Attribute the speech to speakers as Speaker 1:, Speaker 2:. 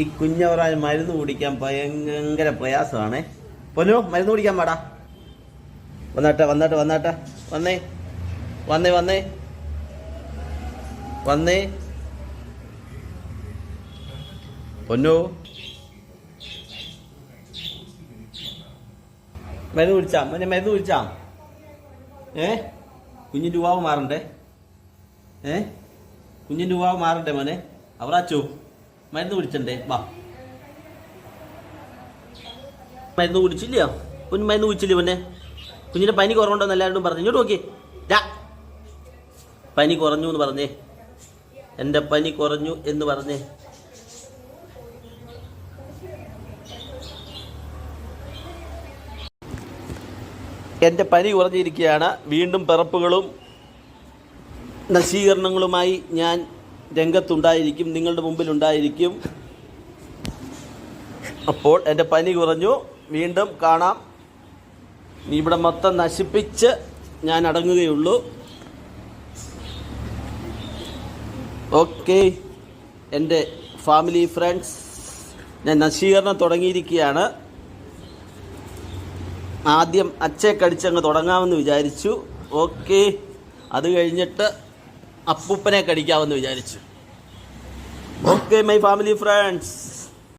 Speaker 1: ഈ കുഞ്ഞവറാൻ മരുന്ന് കുടിക്കാൻ ഭയങ്കര പ്രയാസമാണേ. പൊന്നു മരുന്ന് കുടിക്കാൻ പാടാ. വന്നാട്ടെ വന്നേ പൊന്നു മരുന്ന് കുടിച്ചാ കുഞ്ഞിൻ്റെ ഉവാവ് മാറണ്ടേ? കുഞ്ഞിൻ്റെ ഉവാവ് മാറണ്ടേ മോനെ? അവറാച്ചു മരുന്ന് കുടിച്ചണ്ടേ? വാ. മരുന്ന് കുടിച്ചില്ലയോ? കുഞ്ഞ് മരുന്ന് കുടിച്ചില്ലേ മോനെ? കുഞ്ഞിൻ്റെ പനി കുറവുണ്ടോന്ന് എല്ലാവരും പറഞ്ഞു. ഇങ്ങോട്ട് നോക്കി. പനി കുറഞ്ഞു എന്ന് പറഞ്ഞേ. എൻ്റെ പനി കുറഞ്ഞു എന്ന് പറഞ്ഞേ. എൻ്റെ പനി കുറഞ്ഞിരിക്കുകയാണ്. വീണ്ടും പിറപ്പുകളും നശീകരണങ്ങളുമായി ഞാൻ രംഗത്തുണ്ടായിരിക്കും, നിങ്ങളുടെ മുമ്പിലുണ്ടായിരിക്കും. അപ്പോൾ എൻ്റെ പനി കുറഞ്ഞു, വീണ്ടും കാണാം. ഇവിടെ മൊത്തം നശിപ്പിച്ച് ഞാൻ അടങ്ങുകയുള്ളൂ. ഓക്കെ എൻ്റെ ഫാമിലി ഫ്രണ്ട്സ്, ഞാൻ നശീകരണം തുടങ്ങിയിരിക്കുകയാണ്. ആദ്യം അച്ചയെ കടിച്ചങ്ങ് തുടങ്ങാമെന്ന് വിചാരിച്ചു. ഓക്കെ, അത് കഴിഞ്ഞിട്ട് അപ്പൂപ്പനെ കടിക്കാമെന്ന് വിചാരിച്ചു. Okay my family friends.